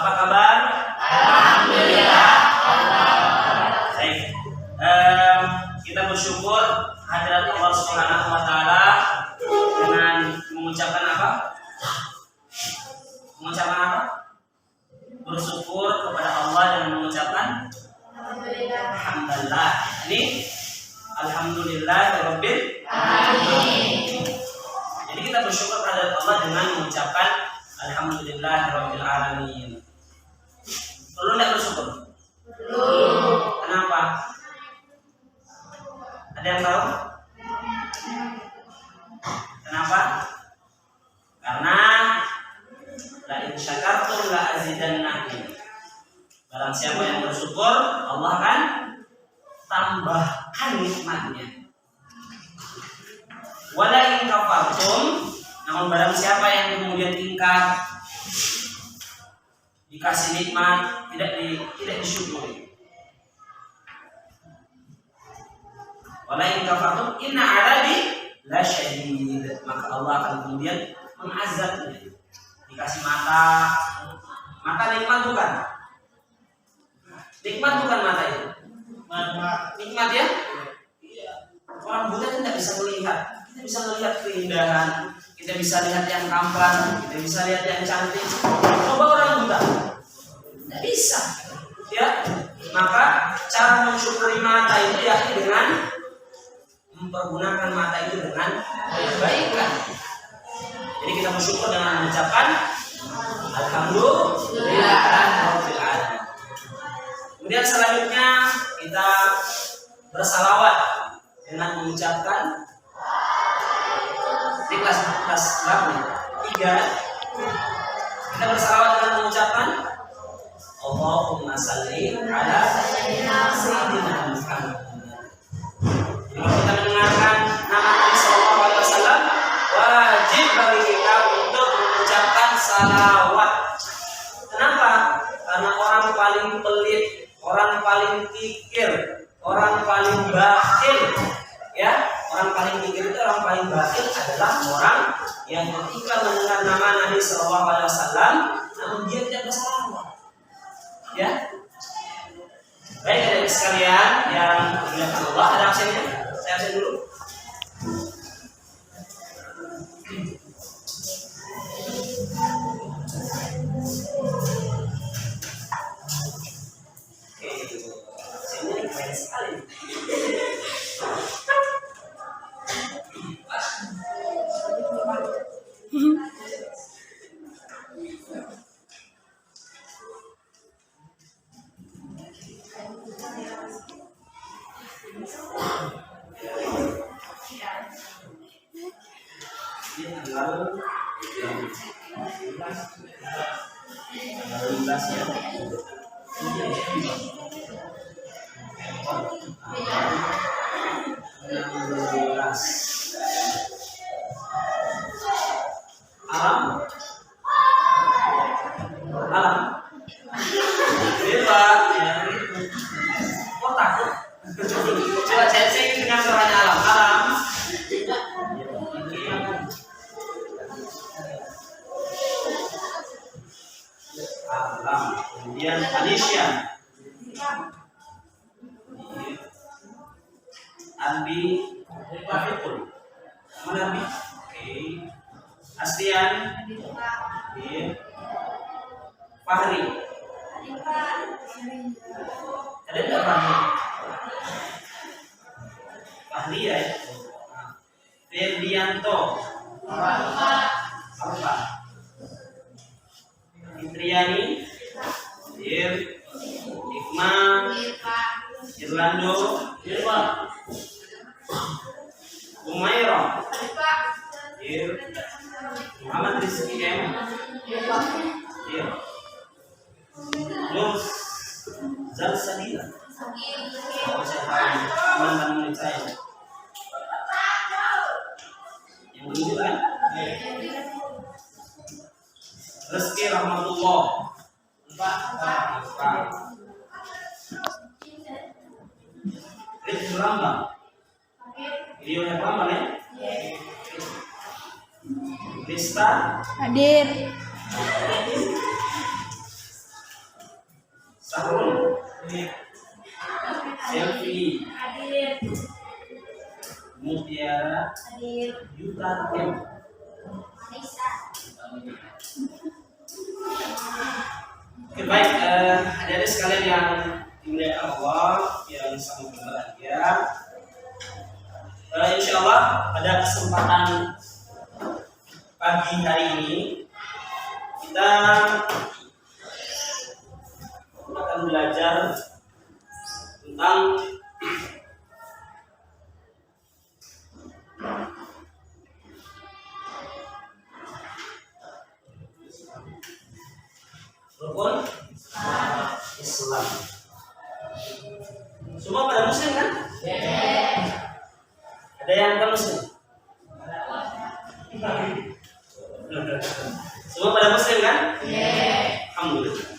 Apa kabar? Alhamdulillah. Baik. Kita bersyukur hadirat Allah Subhanahu wa taala dengan mengucapkan apa? Bersyukur kepada Allah dengan mengucapkan alhamdulillah. Ini alhamdulillahirabbil alamin. Jadi kita bersyukur kepada Allah dengan mengucapkan alhamdulillahirabbil alamin. Perlu enggak bersyukur? Perlu. Kenapa? Ada yang tahu? Kenapa? Karena la in syakartum la azidannakum. Barang siapa yang bersyukur, Allah akan tambahkan nikmatnya. Wala in kafartum, namun barang siapa yang kemudian ingkar, dikasih nikmat tidak disyukuri. Wala in kafartum inna adabi la syadid, maka Allah akan kemudian mengazabnya. Dikasih mata nikmat bukan? Nikmat bukan mata itu? Nikmat ya? Orang buta tidak bisa melihat. Kita bisa melihat keindahan, kita bisa lihat yang tampan, kita bisa lihat yang cantik. Coba orang buta, tidak bisa. Ya, maka cara mensyukuri mata itu yakni dengan mempergunakan mata itu dengan kebaikan. Jadi kita bersyukur dengan mengucapkan alhamdulillahirabbil alamin. Kemudian selanjutnya kita bersalawat dengan mengucapkan di kelas berapa nih? 3. Kita bersalawat dengan mengucapkan Allahumma shalli ala sayyidina Muhammad. Kalau kita mendengarkan nama Nabi Sallallahu Alaihi Wasallam, wajib bagi kita untuk mengucapkan salawat. Kenapa? Karena orang paling pelit, orang paling kikir, orang paling bakhil, ya, orang paling kikir itu orang paling bakhil adalah orang yang ketika mendengar nama Nabi Sallallahu Alaihi Wasallam, namun dia tidak bersalawat. Ya, baik adik sekalian yang dimuliakan Allah, ada absennya? Saya absen dulu. Kemudian Alicia, Andi, Rafiqul, mana Andi? Oke. Astian, Fahri. Ada tidak Fahri? Fahri ya. Ferdianto, Alfa, Fitriani, Iqman, Irlando, Umaira, Muhammad Rizki M, Nur Zalsadila. Saya tahu teman-teman saya yang begitu kan? Rizki Rahmatullah. Itu Rambang. Video yang Rambang ya? Krista Hadir. Ya. Oke, baik, adik-adik sekalian yang dimuliakan Allah, yang sangat berbahagia. Insya Allah pada kesempatan pagi hari ini kita akan belajar tentang rukun Islam. Semua pada muslim kan? Ada yang bukan muslim? Semua pada muslim kan? Alhamdulillah.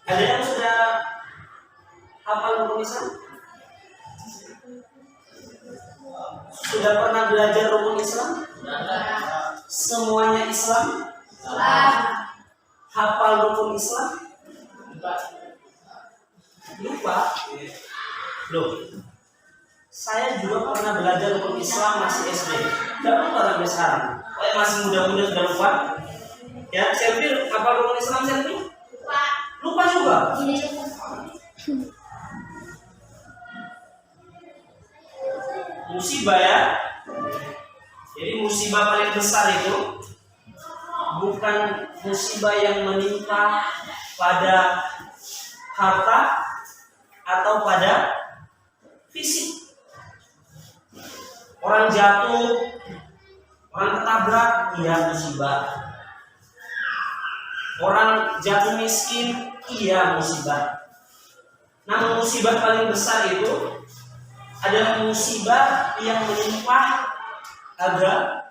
Ada yang sudah hafal rukun Islam? Sudah pernah belajar rukun Islam? Semuanya Islam? Hafal rukun Islam? Lupa? Loh, saya juga pernah belajar rukun Islam masih SD. Tidak lupa sampai sekarang. Kayak masih muda-muda sudah lupa. Ya, Selfie hafal rukun Islam Selfie? Lupa juga. Musibah ya. Jadi musibah paling besar itu bukan musibah yang menimpa pada harta atau pada fisik. Orang jatuh, orang ketabrak, iya musibah. Orang jatuh miskin, iya musibah. Namun musibah paling besar itu adalah musibah yang menimpa agama.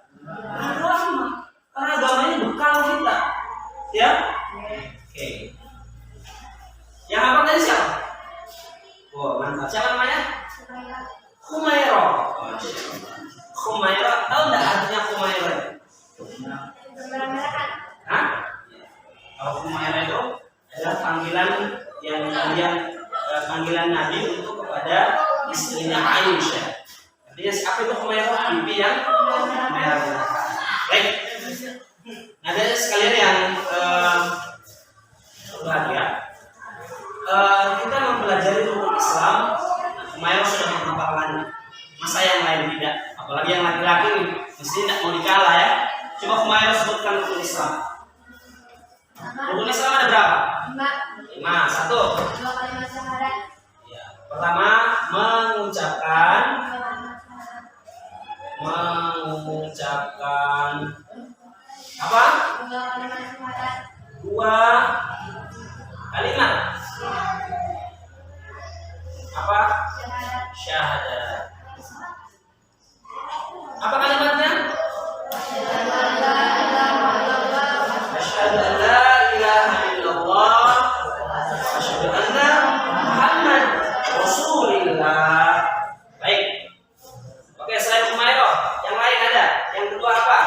Karena agama ini bekal kita. Ya? Oke. Yang apa tadi siapa? Wah, mantap. Siapa namanya? Humairah. Humairah, tahu enggak artinya Humairah? Hah? Kalau Humairah itu adalah panggilan yang panggilan Nabi untuk kepada istrinya Aisyah. Artinya siapa itu Humairah? Bibi yang merah. Baik. Nah, dari sekalian yang berbahagia, kita mempelajari rukun Islam. Humairah sudah menghafalkan, masa yang lain tidak? Apalagi yang laki-laki mesti tidak mau dikalah ya. Coba Humairah sebutkan rukun Islam. Rukun Islam ada berapa? 5. 1. 2 kalimat syahadat. Ya. Pertama, mengucapkan apa? 2 kalimat syahadat. 2 kalimat. Apa? Syahadat. Apa kalimatnya? Asyhadu an la ilaha illallah wa asyhadu anna Muhammad Rasulullah. Baik. Oke, selain Humairah, yang lain ada? Yang kedua apa?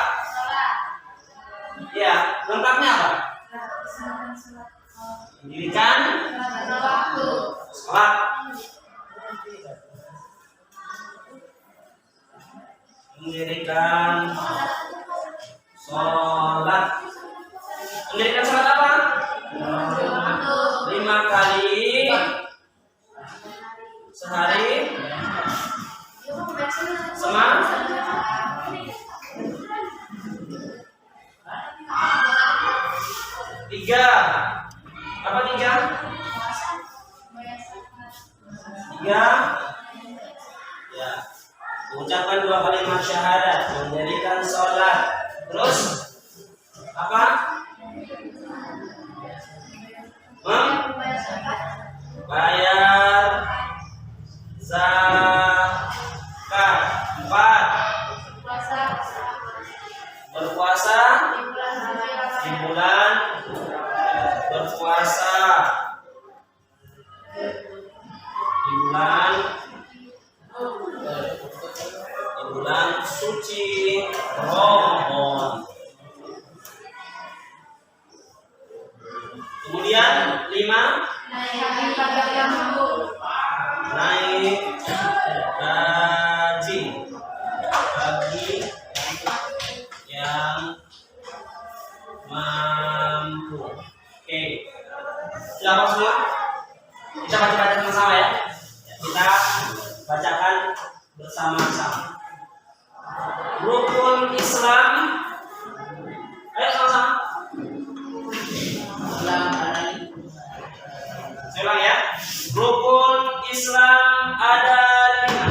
Ya, lengkapnya apa? Mendirikan sholat. Mendirikan sholat. Mendirikan sholat apa? 5 kali sehari. Sama? 3. Apa 3? 3. Ya. Ucapan 2 kalimat syahadat, mendirikan sholat. Terus apa? Bayar zakat. 4. Berpuasa di bulan berpuasa di bulan suci Ramadan. Kemudian 5, naik gaji. Sudah hafal semua? Kita baca-baca sama-sama ya. Kita bacakan bersama-sama. Rukun Islam. Ayo sama-sama. Saya ulang ya. Rukun Islam ada 5.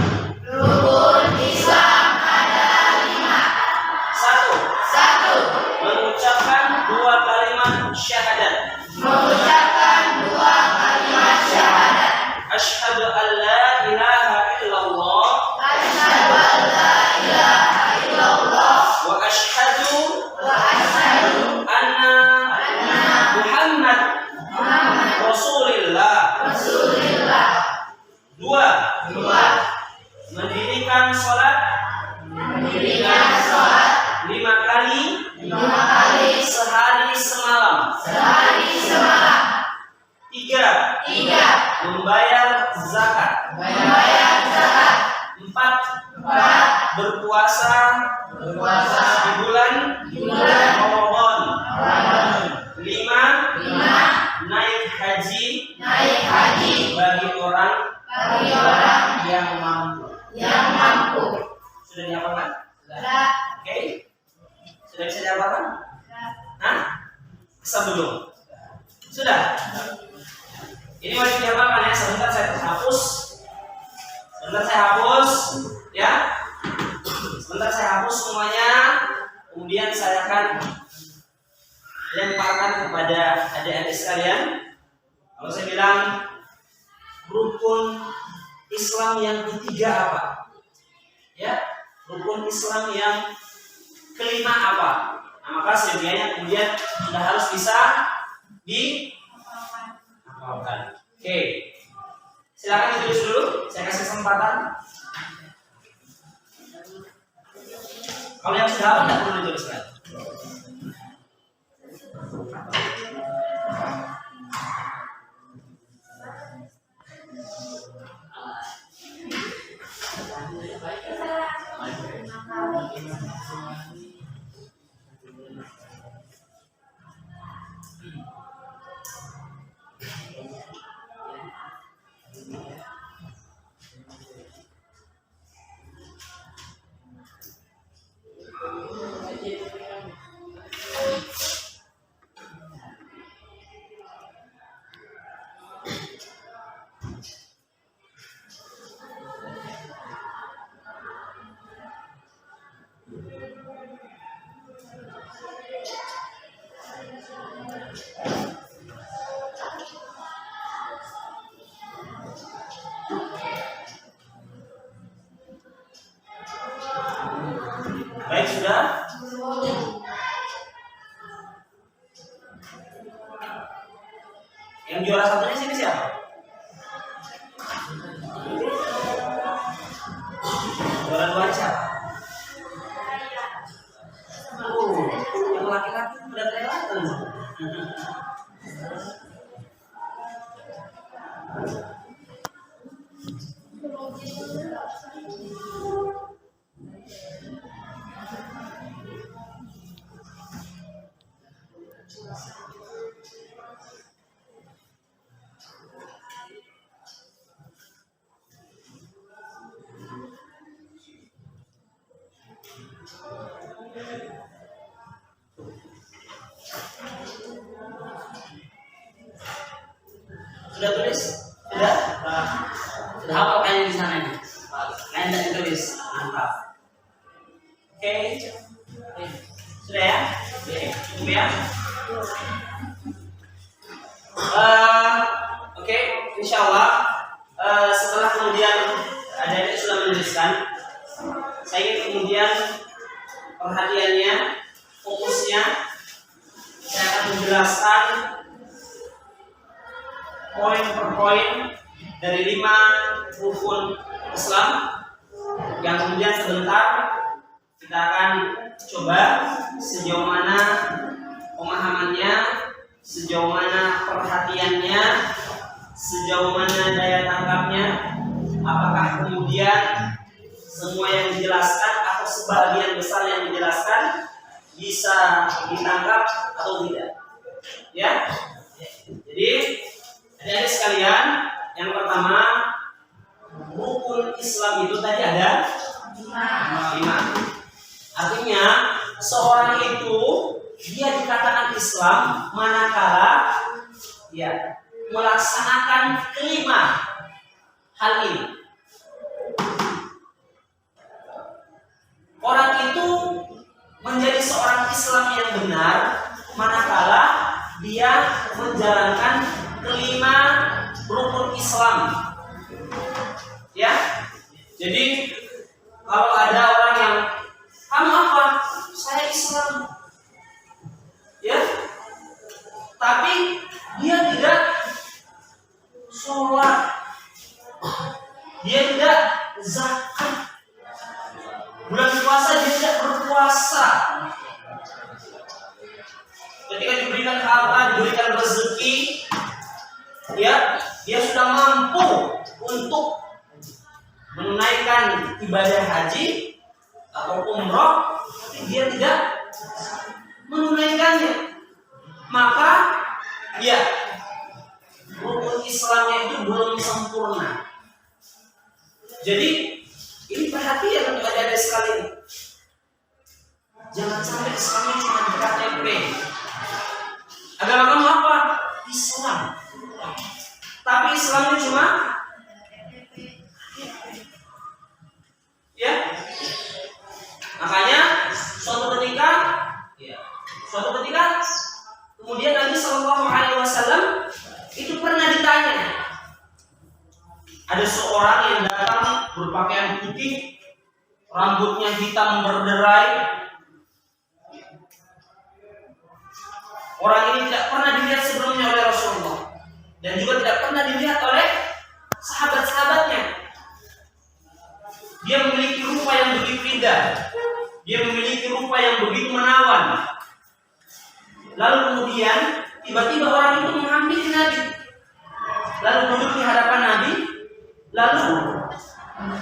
Rukun Islam ada 5. 1. Mengucapkan 2 kalimat syahadat. Mengucapkan 2 kalimat syahadat. Asyhadu an la ilaha illallah Asyhadu an la ilaha illallah wa asyhadu wa asyhadu anna Muhammad Muhammad Rasulillah. Rasulullah. 2. 2. Mendirikan sholat Mendirikan sholat 5 kali 5 kali sehari semalam. sehari semalam. 3. 3. Membayar zakat. Membayar zakat. 4. 4. Berpuasa Berpuasa di bulan bulan Ramadan. Ramadan. 5. 5. Naik haji Naik haji bagi orang bagi orang yang mampu. yang mampu. Sudah dihafalkan? Sudah. Oke. Sudah bisa dihafalkan? Hah? Bisa belum? Sudah? Ini wajib dihafalkan ya. Sebentar saya hapus. Sebentar saya hapus ya. Sebentar saya hapus semuanya. Kemudian saya akan lemparkan kepada adik-adik sekalian. Kalau saya bilang rukun Islam yang ketiga apa? Ya, rukun Islam yang kelima apa? Nah, maka sebenarnya kemudian sudah harus bisa dihafalkan. Oke, silakan ditulis dulu. Saya kasih kesempatan. Kalau yang sudah hafal tidak perlu dituliskan. Baik, sudah? Yang juara satunya sini siapa? Juara 2 siapa? Yang laki-laki udah kelihatan. Sudah tulis? Sudah? Sudah hafal kayaknya di sana ini. Kayaknya tidak ditulis. Mantap. Oke. Sudah ya? Cukup ya? Oke, insya Allah setelah kemudian adik-adik sudah menuliskan, saya ingin kemudian perhatiannya, fokusnya, saya akan menjelaskan poin per poin dari 5 rukun Islam yang kemudian sebentar kita akan coba sejauh mana pemahamannya, sejauh mana perhatiannya, sejauh mana daya tangkapnya, apakah kemudian semua yang dijelaskan atau sebagian besar yang dijelaskan bisa ditangkap atau tidak. Ya. Jadi Adik-adik sekalian, yang pertama rukun Islam itu tadi ada 5. Artinya seorang itu dia dikatakan Islam manakala ya melaksanakan kelima hal ini. Orang itu menjadi seorang Islam yang benar manakala dia menjalankan kelima rukun Islam. Ya. Jadi kalau ada orang yang kamu apa? Saya Islam. Ya. Tapi dia tidak sholat. Dia tidak zakat. Bulan puasa dia tidak berpuasa. Ketika diberikan harta, diberikan rezeki, ya, dia sudah mampu untuk menunaikan ibadah haji atau umroh, tapi dia tidak menunaikannya. Maka, ya, rukun Islamnya itu belum sempurna. Jadi, ini perhatian untuk adik-adik sekalian. Jangan sampai Islamnya cuma di KTP. Agama kamu apa? Islam. Tapi Islamnya cuma ya. Makanya suatu ketika kemudian Nabi Shallallahu Alaihi Wasallam itu pernah ditanya. Ada seorang yang datang berpakaian putih, rambutnya hitam berderai. Orang ini tidak pernah dilihat sebelumnya oleh Rasulullah dan juga tidak pernah dilihat oleh sahabat-sahabatnya. Dia memiliki rupa yang begitu indah, dia memiliki rupa yang begitu menawan. Lalu kemudian tiba-tiba orang itu menghampiri Nabi, lalu duduk di hadapan Nabi, lalu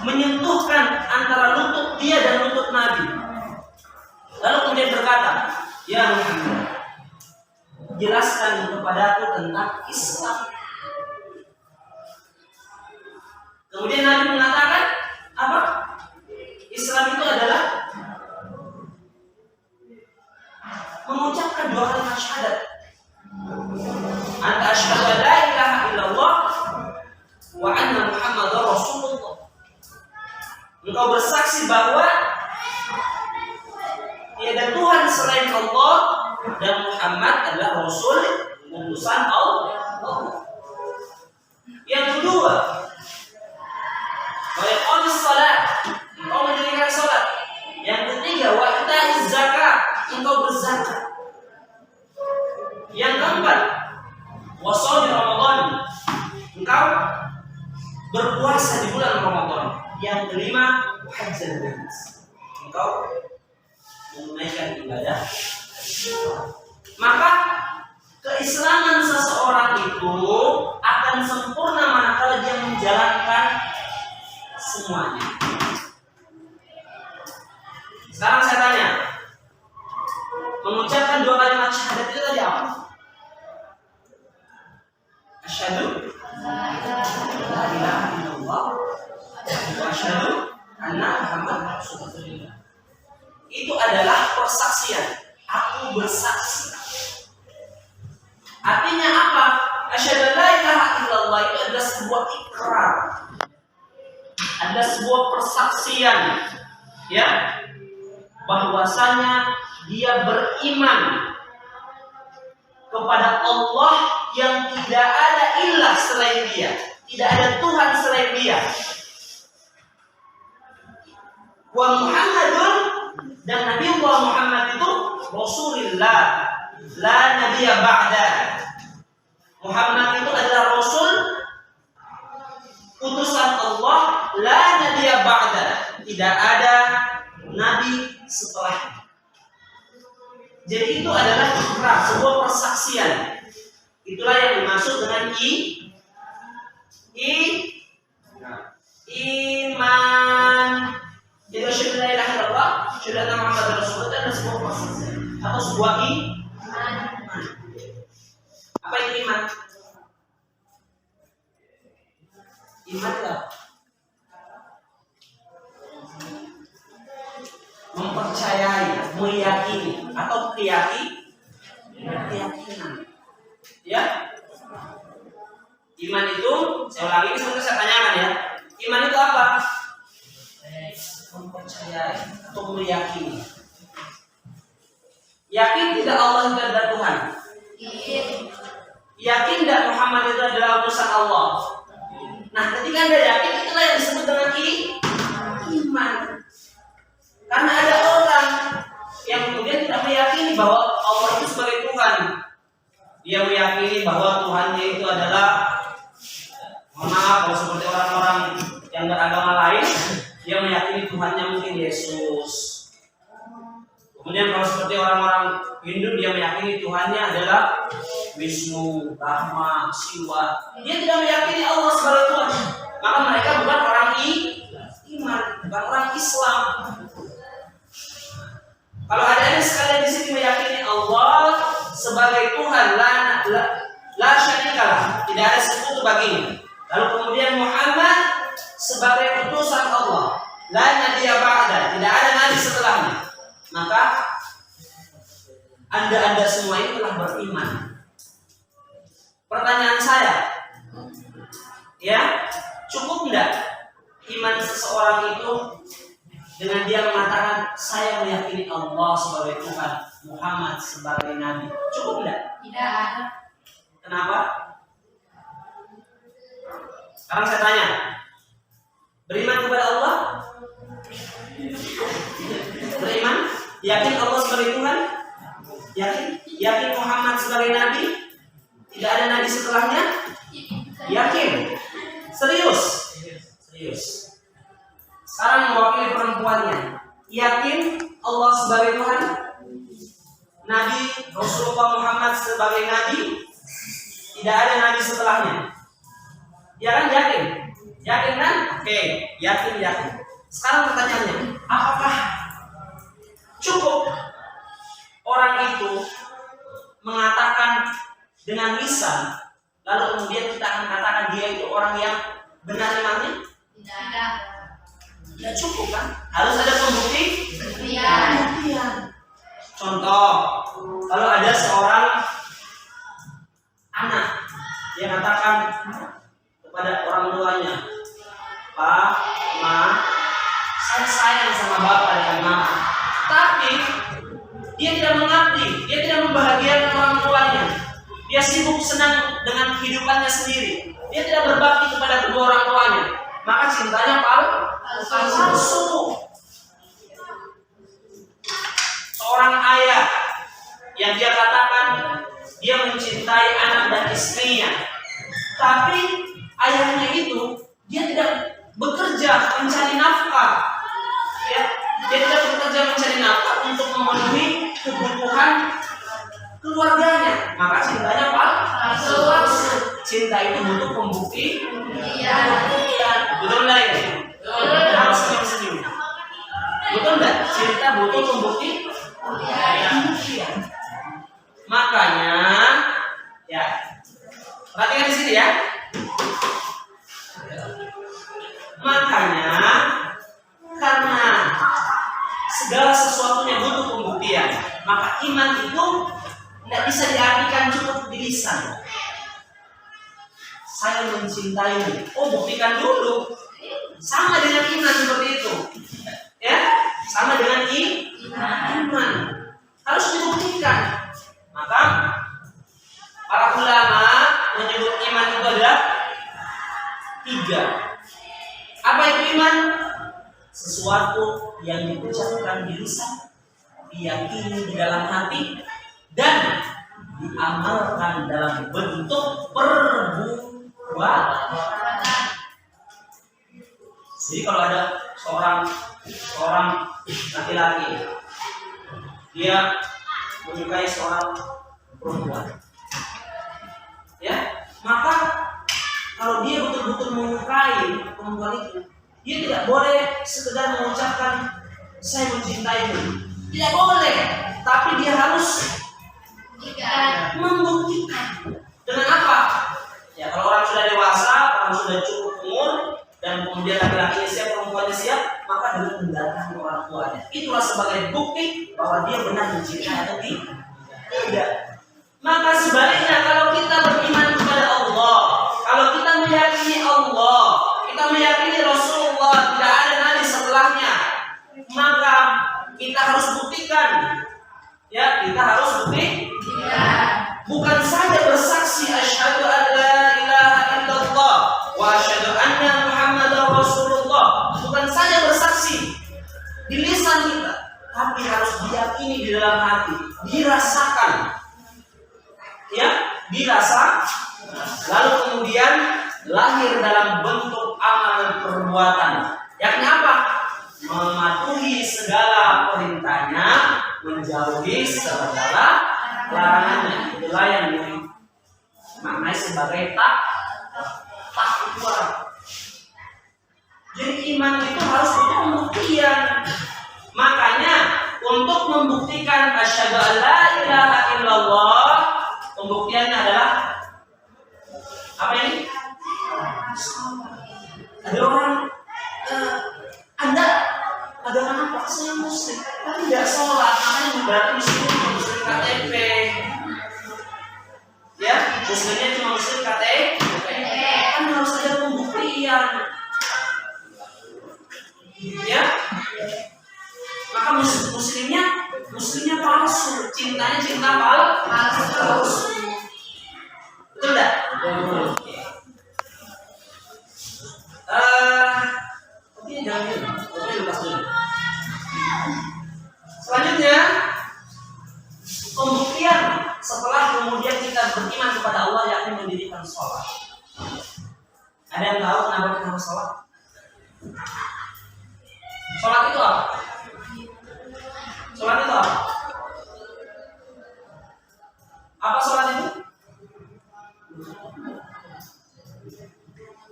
menyentuhkan antara lutut dia dan lutut Nabi. Lalu kemudian berkata, "Ya Muhammad, jelaskan kepadaku tentang Islam." Kemudian Nabi mengatakan, apa? Islam itu adalah mengucapkan 2 kalimat syahadat. Anta asyhadu an la ilaha illallah wa anna Muhammadar Rasulullah. Engkau bersaksi bahwa tiada Tuhan selain Allah dan Muhammad adalah Rasul utusan Allah. Yang kedua, wa iqamis shalah, engkau mendirikan salat. Yang ketiga, wa ita'iz zakat, engkau berzakat. Yang keempat, wa shaum Ramadan, engkau berpuasa di bulan Ramadan. Yang kelima, wa hajjal bait, engkau menunaikan ibadah. Maka keislaman seseorang itu akan sempurna manakala dia menjalankan semuanya. Sekarang saya tanya, mengucapkan 2 kalimat syahadat itu tadi apa? Asyhadu la ilaha illallah wa asyhadu anna Muhammadar Rasulullah. Itu adalah persaksian. Aku bersaksi. Artinya apa? Asyhadu la ilaha illallah itu adalah sebuah ikrar. Ada sebuah persaksian, ya, bahwasanya dia beriman kepada Allah yang tidak ada ilah selain Dia, tidak ada Tuhan selain Dia. Wa Muhammadun, dan Nabi Muhammad itu Rasulullah, la nabiyya ba'da. Muhammad itu adalah Rasul, utusan Allah, la nabiyya ba'da. Tidak ada nabi setelahnya. Jadi itu adalah ikrar, sebuah persaksian. Itulah yang dimaksud dengan iman. Jadi asyhadu la ilaha illallah, asyhadu anna Muhammadar Rasulullah adalah sebuah persaksian atau sebuah iman. Apa itu iman? Iman itu apa? Mempercayai, meyakini atau keyakinan. Ya. Iman itu, saya ulangi ini sebentar saya tanyakan ya. Iman itu apa? Mempercayai atau meyakini. Yakin tidak Allah itu adalah Tuhan? Yakin tidak Muhammad itu adalah utusan Allah? Nah, ketika Anda yakin, itulah yang disebut dengan iman. Karena ada orang yang kemudian tidak meyakini bahwa Allah itu sebagai Tuhan. Dia meyakini bahwa Tuhannya itu adalah, mohon maaf kalau seperti orang-orang yang beragama lain, dia meyakini Tuhannya mungkin Yesus. Kemudian kalau seperti orang-orang Hindu, dia meyakini Tuhannya adalah Wisnu, Brahma, Siwa. Dia tidak meyakini Allah sebagai Tuhan. Maka mereka bukan orang iman, bukan orang Islam. Kalau ada sekalian di sini meyakini Allah sebagai Tuhan, la syarikalah, tidak ada sekutu baginya. Lalu kemudian Muhammad sebagai utusan Allah, la nabiyya ba'da, tidak ada nabi setelahnya. Maka Anda semua ini telah beriman. Pertanyaan saya, ya, cukup enggak iman seseorang itu dengan dia mengatakan saya meyakini Allah sebagai Tuhan, Muhammad sebagai Nabi? Cukup enggak? Tidak. Kenapa? Sekarang saya tanya, beriman kepada Allah? Beriman? Yakin Allah sebagai Tuhan? Yakin Muhammad sebagai Nabi? Tidak ada Nabi setelahnya? Yakin? Serius? Sekarang mewakili perempuannya, yakin Allah sebagai Tuhan? Nabi Rasulullah Muhammad sebagai Nabi? Tidak ada Nabi setelahnya? Ya kan, yakin? Yakin kan? Oke, yakin. Sekarang pertanyaannya, apakah cukup orang itu mengatakan dengan lisan, lalu kemudian kita akan katakan dia itu orang yang benar imannya? Tidak cukup kan? Harus ada pembuktian. Contoh, kalau ada seorang anak, dia katakan kepada orang tuanya, Pak, Ma, saya sayang sama bapak dan mama. Tapi dia tidak mengabdi, dia tidak membahagiakan orang tuanya. Dia sibuk senang dengan kehidupannya sendiri. Dia tidak berbakti kepada kedua orang tuanya. Maka cintanya palsu. Seorang ayah yang dia katakan dia mencintai anak dan istrinya, tapi ayahnya itu dia tidak bekerja mencari nafkah. Ya, dia tidak bekerja mencari nafkah untuk memenuhi kebutuhan keluarganya. Maka cintanya palsu. Cinta itu butuh pembuktian. Betul enggak ini? Harus senyum. Betul enggak? Cinta butuh pembuktian. Makanya, ya, perhatikan di sini ya. Makanya, karena segala sesuatunya butuh pembuktian, maka iman itu tidak bisa diartikan cukup di lisan. Saya mencintaimu. Oh, buktikan dulu. Sama dengan iman seperti itu. Ya, sama dengan iman. Harus dibuktikan. Maka para ulama menyebut iman itu ada 3. Apa itu iman? Sesuatu yang diucapkan di lisan, diyakini di dalam hati, dan diamalkan dalam bentuk perbuatan. Jadi kalau ada seorang laki-laki, dia menyukai seorang perempuan, ya, maka kalau dia betul-betul menyukai perempuan itu, dia tidak boleh sekedar mengucapkan saya mencintaimu, tidak boleh, tapi dia harus membuktikan. Dengan apa? Ya, kalau orang sudah dewasa, orang sudah cukup umur, sebagai bukti bahwa dia benar mencintai atau tidak. Maka sebaliknya, kalau kita beriman kepada Allah, kalau kita meyakini Allah, kita meyakini Rasulullah, tidak ada nabi setelahnya, maka kita harus buktikan. Ya, kita harus buktikan. Bukan saja bersaksi asyhadu an la ilaha illallah wa asyhadu anna Muhammadar Rasulullah. Bukan saja bersaksi di lisan kita, tapi harus diyakini di dalam hati, dirasakan. Ya, dirasa, lalu kemudian lahir dalam bentuk amal dan perbuatan. Yakni apa? Mematuhi segala perintahnya, menjauhi segala larangannya. Itulah yang dimaknai sebagai takwa. Jadi iman itu harus butuh pembuktian. Makanya untuk membuktikan asyhadu an la ilaha illallah, pembuktiannya adalah apa ini? Ada orang ada orang apa? Saya muslim, tapi tidak sholat, makanya berarti muslim KTP. Ya, muslimnya cuma muslim KTP. Kan harus ada pembuktian. Ya, maka muslimnya palsu, cintanya cinta palsu. Betul tidak? Oke, jangan dulu. Oke, lepas dulu. Selanjutnya, pembuktian setelah kemudian kita beriman kepada Allah, yakni mendirikan sholat. Ada yang tahu kenapa kita harus sholat? Sholat itu apa? Sholat itu apa? Apa sholat itu?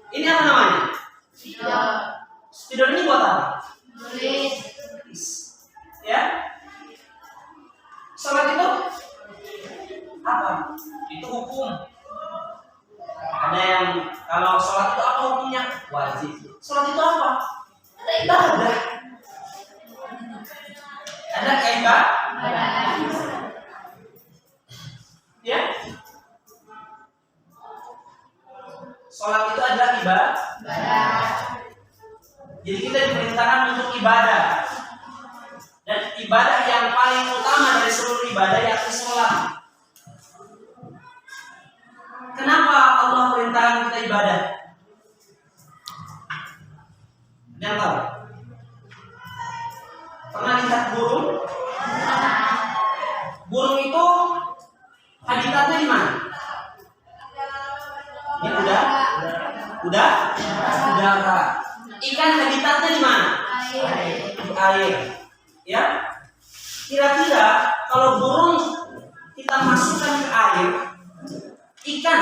Ini apa namanya? Tidur ini buat apa? Ya? Sholat itu apa? Itu hukum. Ada yang kalau sholat itu apa hukumnya? Wajib. Sholat itu apa? Ada ibadah. Ada ibadah. Ya? Sholat itu adalah ibadah. Jadi kita diperintahkan untuk ibadah. Dan ibadah yang paling utama dari seluruh ibadah yakni sholat. Kenapa Allah perintahkan kita ibadah? Yang tahu? Pernah lihat burung? Burung itu habitatnya di mana? Di udara. Ikan habitatnya di mana? Di air. Ya. Kira-kira kalau burung kita masukkan ke air, ikan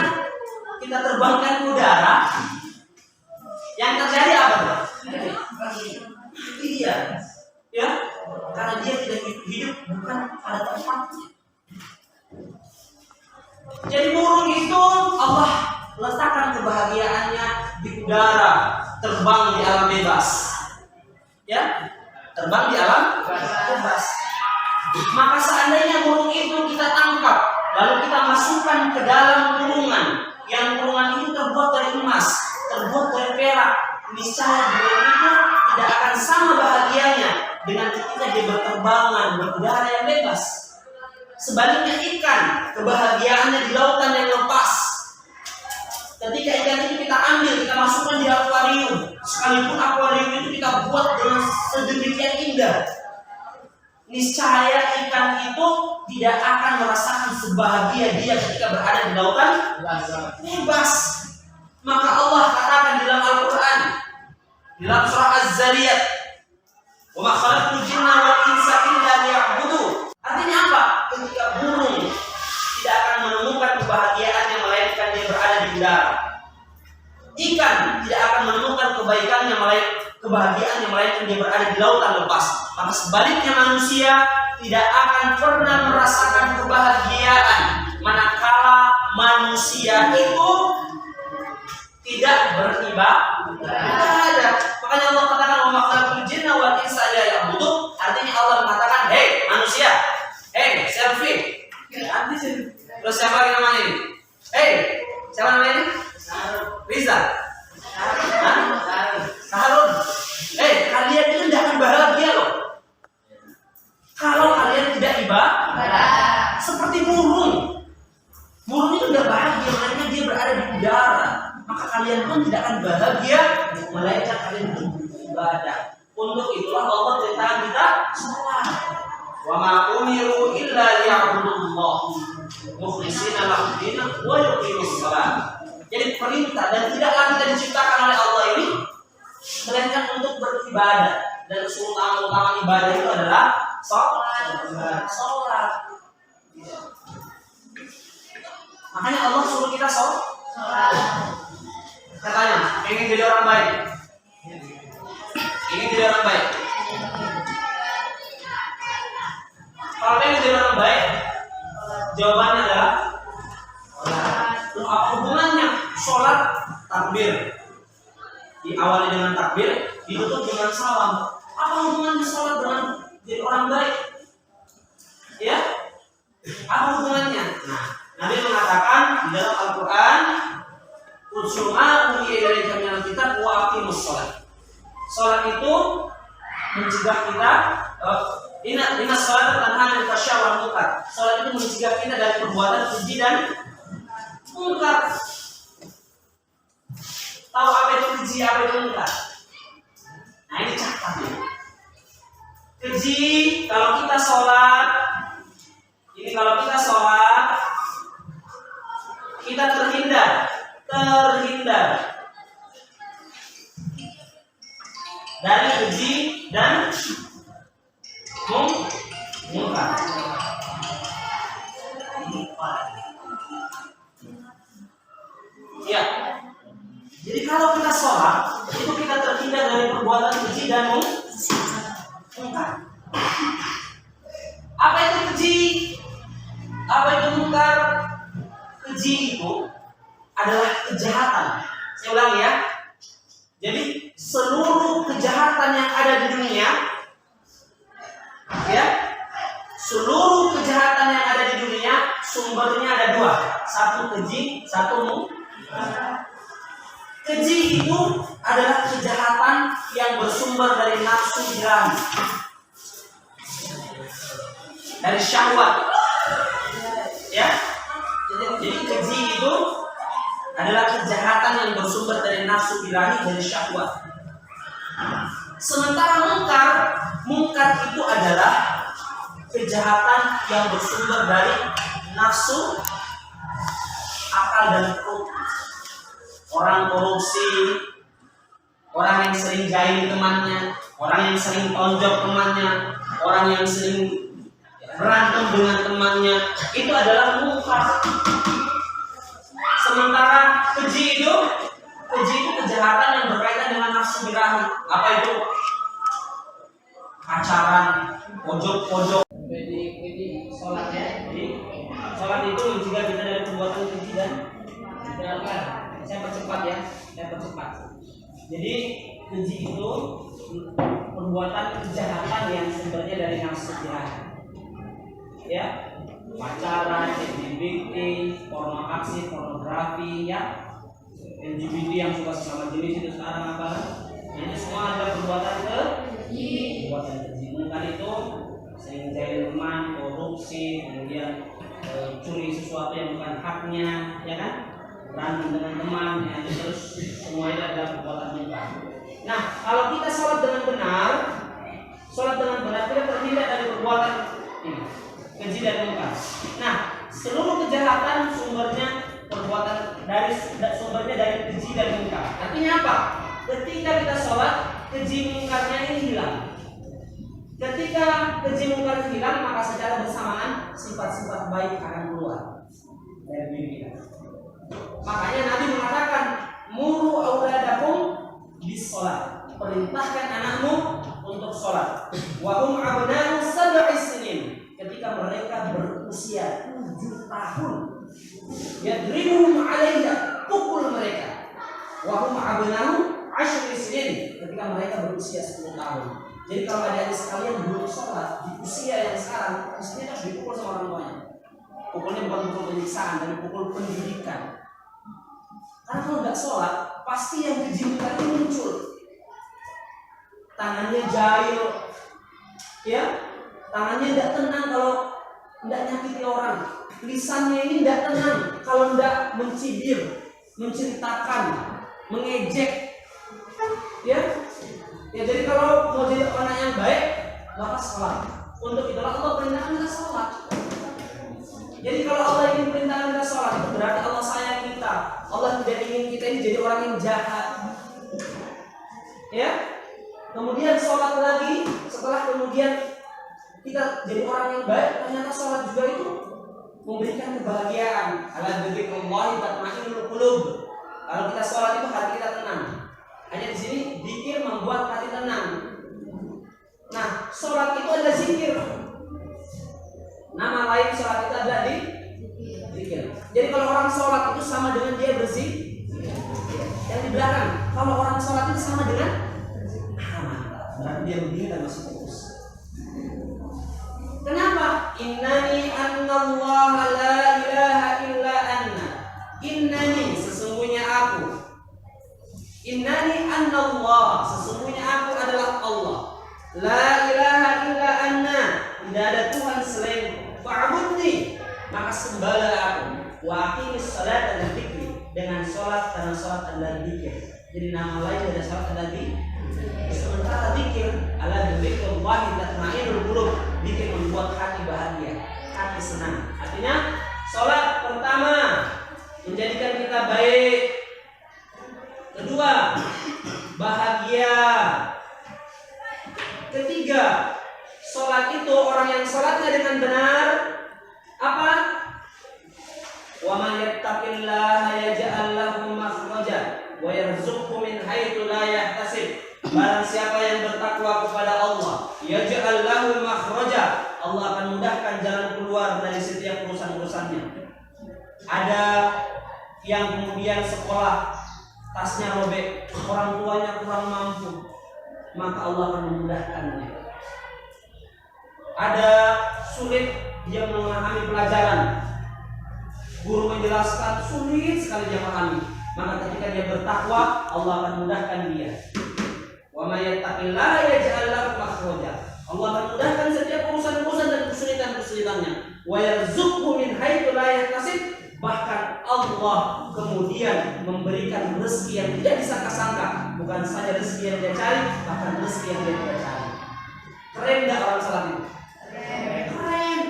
kita terbangkan ke udara, yang terjadi apa? Mati dia. Ya. Karena dia tidak hidup bukan pada tempatnya. Jadi burung itu Allah letakkan kebahagiaannya di udara, terbang di alam bebas. Ya, terbang di alam bebas. Maka seandainya burung itu kita tangkap, lalu kita masukkan ke dalam kurungan, yang kurungan itu terbuat dari emas, terbuat dari perak, niscaya burung itu tidak akan sama bahagianya dengan ketika dia berterbangan berudara yang bebas. Sebaliknya ikan, kebahagiaannya di lautan yang lepas. Ketika ikan itu kita ambil, kita masukkan di akuarium, sekalipun akuarium itu kita buat dengan sedemikian indah, niscaya ikan itu tidak akan merasakan sebahagia dia ketika berada di lautan bebas. Maka Allah katakan di dalam Al-Quran, di dalam surah Az-Zariyat, "Wa ma khalaqtul jinna wal insa illa liya'budun." Artinya apa? Ketika burung tidak akan menemukan kebahagiaannya melainkan dia berada di udara. Ikan tidak akan menemukan kebahagiaannya melainkan dia berada di lautan lepas. Maka sebaliknya manusia tidak akan pernah merasakan kebahagiaan manakala manusia itu tidak beribadah. Makanya Allah katakan wa ma khalaqtul jinna wal insa illa liya'budun. Artinya Allah mengatakan Terus siapa lagi namanya ini? Siapa namanya ini? Riza. Harun. Kalian itu tidak akan bahagia loh. Kalau kalian tidak ibadah, seperti burung. Burung itu tidak bahagia, makanya dia berada di udara. Maka kalian pun tidak akan bahagia, melainkan kalian beribadah. Untuk itulah Allah perintahkan kita sholat. Wa ma umiru illa liya'budullah mukhlishina lahu din wa yuqimus shalah. Jadi perintah dan tidaklah kita diciptakan oleh Allah ini melainkan untuk beribadah, dan utama ibadah itu adalah sholat. Makanya Allah suruh kita sholat. Katanya, ingin jadi orang baik. Ingin jadi orang baik. Kalau ingin jadi orang baik, jawabannya adalah apa hubungannya sholat takbir? Diawali dengan takbir, ditutup dengan salam. Apa hubungannya sholat dengan jadi orang baik? Ya? Apa hubungannya? Nah, Nabi mengatakan di dalam Al-Quran, "Utsuma uhiya ilaika minal kitab wa aqimus shalah." Sholat itu mencegah kita, inna sholata tanha 'anil fahsya'i wal munkar. Sholat itu mencegah kita dari perbuatan keji dan munkar. Tahu apa itu keji, apa itu munkar? Nah, ini catat ya. Keji, kalau kita sholat, kita terhindar dari keji dan munkar. Ya. Jadi kalau kita sholat, itu kita terhindar dari perbuatan keji dan munkar. Apa itu keji? Apa itu munkar? Keji itu adalah kejahatan. Saya ulangi ya. Jadi seluruh kejahatan yang ada di dunia, ya, seluruh kejahatan yang ada di dunia sumbernya ada dua. Satu keji, satu munkar. Keji itu adalah kejahatan yang bersumber dari nafsu birahi, dari syahwat. Ya, jadi keji itu adalah kejahatan yang bersumber dari nafsu birahi, dari syahwat. Sementara munkar itu adalah kejahatan yang bersumber dari nafsu, akal dan perut. Orang korupsi, orang yang sering jahil temannya, orang yang sering tonjok temannya, orang yang sering berantem dengan temannya, itu adalah munkar. Sementara keji itu kejahatan yang berkaitan dengan nafsu birahi. Apa itu? Pacaran, pojok-pojok. Jadi sholatnya, sholat itu mencegah kita dari perbuatan keji dan munkar. Saya percepat. Jadi keji itu perbuatan kejahatan yang sumbernya dari nafsu birahi. Ya, pacaran, LGBT, pornografi, ya, LGBT yang suka sesama jenis itu sekarang apa? Ini semua adalah perbuatan keji. Munkar itu sering jahil teman, korupsi, kemudian curi sesuatu yang bukan haknya, ya kan? Berantem dengan teman, ya, terus semua itu adalah perbuatan munkar. Nah, kalau kita sholat dengan benar, kita terhindar dari perbuatan ini, keji dan munkar. Nah, seluruh kejahatan sumbernya dari keji dan munkar. Artinya apa? Ketika kita sholat, keji munkarnya ini hilang. Ketika keji munkar hilang, maka secara bersamaan sifat-sifat baik akan keluar dari diri kita. Makanya Nabi mengatakan, muru auladakum bis sholat. Perintahkan anakmu untuk sholat. Wa hum abna'u sab'i sinin. Ketika mereka berusia 7 tahun, yadribuhum 'alaiha, pukul mereka. Wa hum abna'u 10 sinin. Ketika mereka berusia 10 tahun. Jadi kalau adik-adik sekalian belum sholat di usia yang sekarang, mestinya harus dipukul sama orang tuanya. Pukulnya bukan pukul penyiksaan, tapi pukul pendidikan. Karena kalau nggak sholat, pasti yang kejimutan itu muncul. Tangannya jahil, ya, tangannya tidak tenang kalau tidak nyakiti orang. Lisannya ini tidak tenang kalau tidak mencibir, menceritakan, mengejek, ya. Ya, jadi kalau mau jadi anak yang baik, maka sholat. Untuk itulah Allah perintahkan kita sholat. Jadi kalau Allah ingin perintahkan kita sholat, itu berarti Allah sayang kita. Allah tidak ingin kita ini jadi orang yang jahat. Ya. Kemudian sholat lagi, setelah kemudian kita jadi orang yang baik, ternyata sholat juga itu memberikan kebahagiaan. Ala dzikrillahi tatma'innul qulub. Kalau kita sholat itu hati kita tenang. Hanya di sini zikir membuat hati tenang. Nah, sholat itu ada zikir. Nama lain sholat itu ada di zikir. Jadi kalau orang sholat itu sama dengan dia berzikir. Yang di belakang, kalau orang sholat itu sama dengan berarti dia begini dan masih fokus. Kenapa? Innani annallaha la ilaha illa anna. Innani sesungguhnya aku. Innani annallah sesungguhnya aku adalah Allah. La ilaha illa anna. Tidak ada Tuhan selain fa'budni. Maka sembahlah aku. Wa aqimis salata dan dzikri. Dengan sholat, karena sholat adalah dzikir. Jadi nama lain dari sholat adalah dzikir. Sementara zikir ala dzikrillahi tatma'innul qulub, zikir membuat hati bahagia, hati senang. Artinya salat pertama menjadikan kita baik. Kedua, bahagia. Ketiga, salat itu orang yang salatnya dengan benar apa? Wa man yattaqillaha yaj'al lahu makhraja wa yarzuqhu min haitsu la yahtasib. Barang siapa yang bertakwa kepada Allah, yaj'al lahu makhraja, Allah akan mudahkan jalan keluar dari setiap urusan-urusannya. Ada yang kemudian sekolah tasnya robek, orang tuanya kurang mampu, maka Allah akan memudahkannya. Ada sulit dia memahami pelajaran, guru menjelaskan sulit sekali dia memahami, maka ketika dia bertakwa, Allah akan mudahkan dia. Wa may yattaqillaha yaj'al lahu makhraja. Allah akan mudahkan setiap urusan-urusan dan kesulitan-kesulitannya. Wa yarzuqhu min haitsu la yahtasib. Bahkan Allah kemudian memberikan rezeki yang tidak disangka-sangka. Bukan saja rezeki yang dia cari, bahkan rezeki yang dia tidak cari. Keren enggak orang salat itu? Keren.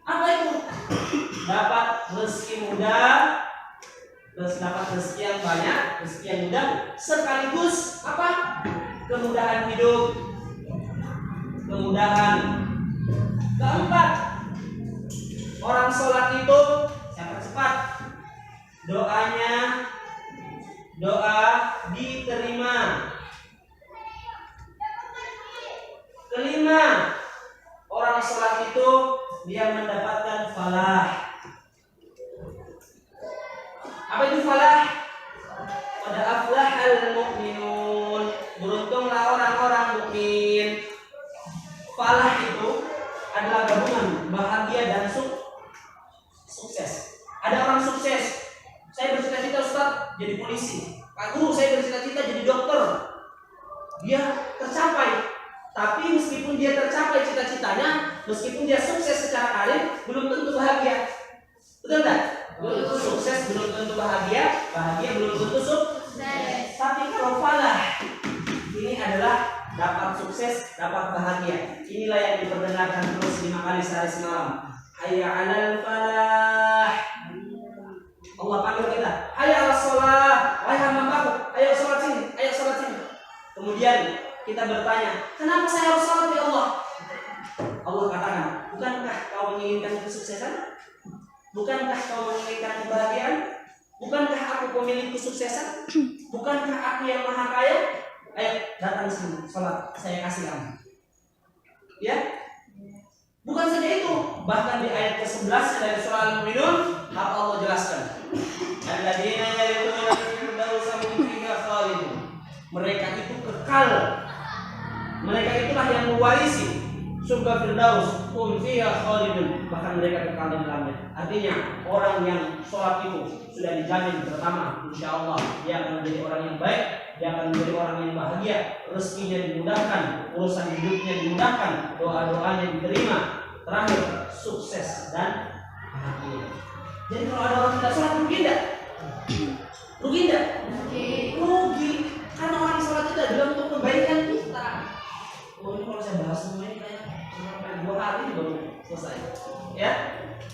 Apa itu? Dapat rezeki mudah, terus dapat rezeki yang banyak, rezeki yang mudah, sekaligus apa? Kemudahan hidup, kemudahan. Keempat, orang sholat itu saya percepat, doanya doa diterima. Kelima, orang sholat itu dia mendapatkan falah. Apa itu falah? Qad aflahal mu'minun. Beruntunglah orang-orang mukmin. Falah itu adalah gabungan bahagia dan sukses. Ada orang sukses. Saya bercita-cita Ustaz jadi polisi. Pak Guru, saya bercita-cita jadi dokter. Dia tercapai. Tapi meskipun dia tercapai cita-citanya, meskipun dia sukses secara karir, belum tentu bahagia. Betul enggak? Belum tentu sukses, belum tentu bahagia, bahagia belum tentu sukses. Tapi kalau falah ini adalah dapat sukses, dapat bahagia. Inilah yang diperdengarkan terus 5 kali sehari semalam. Hayya 'alal falah. Allah panggil kita. Hayya 'alas shalah. Wahai hamba-Ku, ayo salat sini, ayo salat sini. Kemudian kita bertanya, kenapa saya harus salat ya Allah? Allah katakan, bukankah kau menginginkan kesuksesan? Bukankah kau menginginkan kebahagiaan? Bukankah aku pemilik kesuksesan? Bukankah aku yang maha kaya? Ayo datang sini, salat, saya kasih kamu. Ya? Bukan saja itu, bahkan di ayat ke-11 dari surah Al-Mu'minun, apa Allah jelaskan? Alladzina yarithuna al-firdausa hum fiha khalidun. Mereka itu kekal. Mereka itulah yang mewarisi surga Firdaus, hum fiha khalidun, bahkan mereka kekal di dalamnya. Artinya orang yang sholat itu sudah dijamin pertama, insya Allah dia akan menjadi orang yang baik, dia akan menjadi orang yang bahagia, rezekinya dimudahkan, urusan hidupnya dimudahkan, doa-doanya diterima, terakhir sukses dan bahagia. Jadi kalau ada orang tidak sholat rugi tidak? Rugi tidak? Rugi, karena orang sholat itu adalah untuk kebaikan kita. Oh, ini kalau saya bahas semua ini kayak sampai 2 hari ini baru selesai. Ya,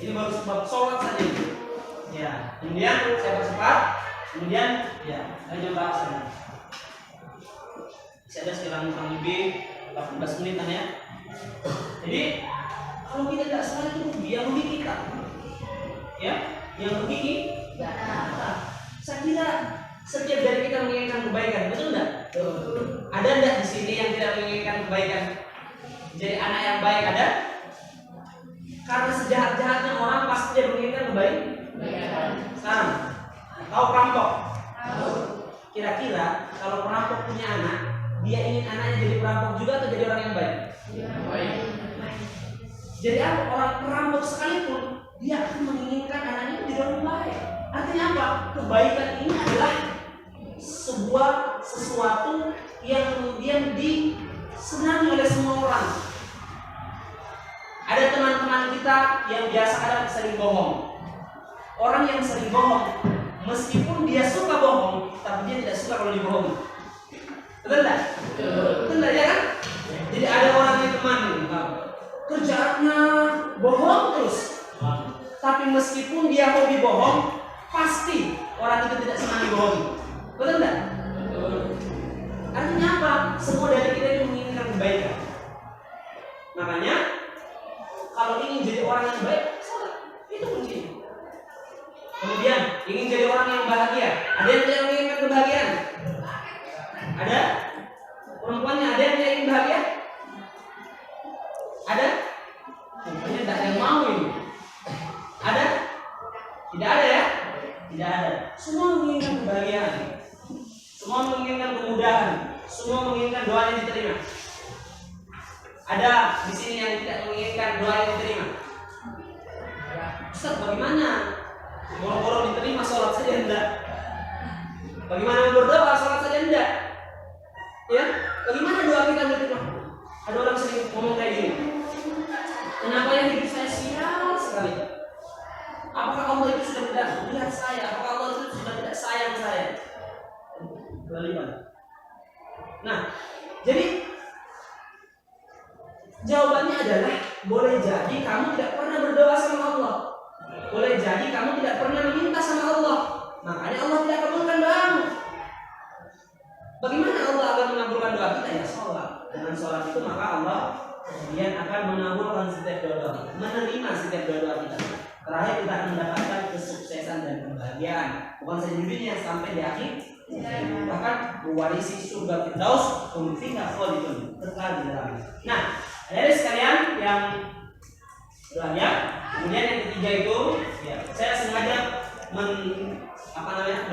ini baru sebab sholat saja. Ya, kemudian saya percepat. Kemudian, ya, saya coba bahas ini. Saya ada sekitar kurang lebih 18 menitan ya. Jadi, kalau kita tidak sholat itu rugi, yang rugi kita. Ya, yang rugi kita. Saya kira setiap dari kita menginginkan kebaikan, betul enggak? Ada enggak di sini yang tidak menginginkan kebaikan? Jadi anak yang baik ada? Karena sejahat-jahatnya orang pasti dia menginginkan kebaikan. Sekarang, tahu perampok? Kira-kira kalau perampok punya anak, dia ingin anaknya jadi perampok juga atau jadi orang yang baik? Jadi apa? Orang perampok sekalipun dia akan menginginkan anaknya jadi orang baik. Artinya apa? Kebaikan ini adalah sebuah sesuatu yang kemudian disenangi oleh semua orang. Ada teman-teman kita yang biasa kadang sering bohong. Orang yang sering bohong, meskipun dia suka bohong, tapi dia tidak suka kalau dibohongi. Betul tidak? Betul tidak ya kan? Jadi ada orang yang teman kerjaannya bohong terus, tapi meskipun dia hobi bohong, pasti orang itu tidak senang dibohongi. Betul tidak? Artinya apa? Semua dari kita itu menginginkan kebaikan. Makanya kalau ingin jadi orang yang baik, sholat. Itu kuncinya. Kemudian ingin jadi orang yang bahagia. Ada yang tidak menginginkan kebahagiaan? Ada? Perempuannya ada yang tidak ingin bahagia? Ada? Perempuannya tidak ada yang mau ini. Ada? Tidak ada ya? Tidak ada. Semua menginginkan kebahagiaan. Semua menginginkan kemudahan. Semua menginginkan doanya diterima. Ada di sini yang tidak menginginkan doanya diterima? Ustaz, bagaimana? Boro-boro diterima sholat saja enggak? Bagaimana berdoa sholat saja enggak? Ya? Bagaimana doa kita diterima? Ada orang sering ngomong kayak gini. Kenapa yang hidup saya sial sekali? Apakah Allah itu sudah tidak melihat saya? Apakah Allah itu sudah tidak sayang saya? Bagaimana? Nah, jadi jawabannya adalah boleh jadi kamu tidak pernah berdoa sama Allah. Boleh jadi kamu tidak pernah meminta sama Allah. Makanya Allah tidak kabulkan doamu. Bagaimana Allah akan mengabulkan doa kita? Ya sholat. Dengan sholat itu maka Allah kemudian akan mengabulkan setiap doa, menerima setiap doa kita. Terakhir kita akan mendapatkan kesuksesan dan kebahagiaan. Bukan saja di dunia, sampai di akhir. Bahkan mewarisi surga Firdaus, hum fiha khalidun, kekal di dalamnya. Nah, dari sekalian yang berlayak, kemudian yang ketiga itu, ya, saya sengaja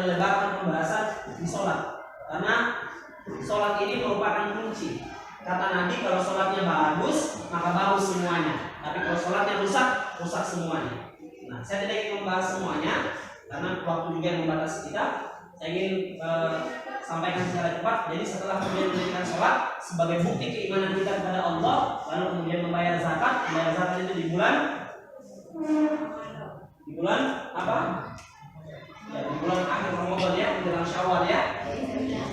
melebarkan pembahasan di sholat, karena sholat ini merupakan kunci. Kata Nabi, kalau sholatnya bagus, maka bagus semuanya. Tapi kalau sholatnya rusak, rusak semuanya. Nah, saya tidak ingin membahas semuanya, karena waktu juga yang membatasi kita. Saya ingin sampaikan secara cepat. Jadi setelah kemudian mendirikan sholat sebagai bukti keimanan kita kepada Allah, lalu kemudian membayar zakat. Membayar zakat itu di bulan apa? Ya, di bulan akhir Ramadan ya, menjelang Syawal ya.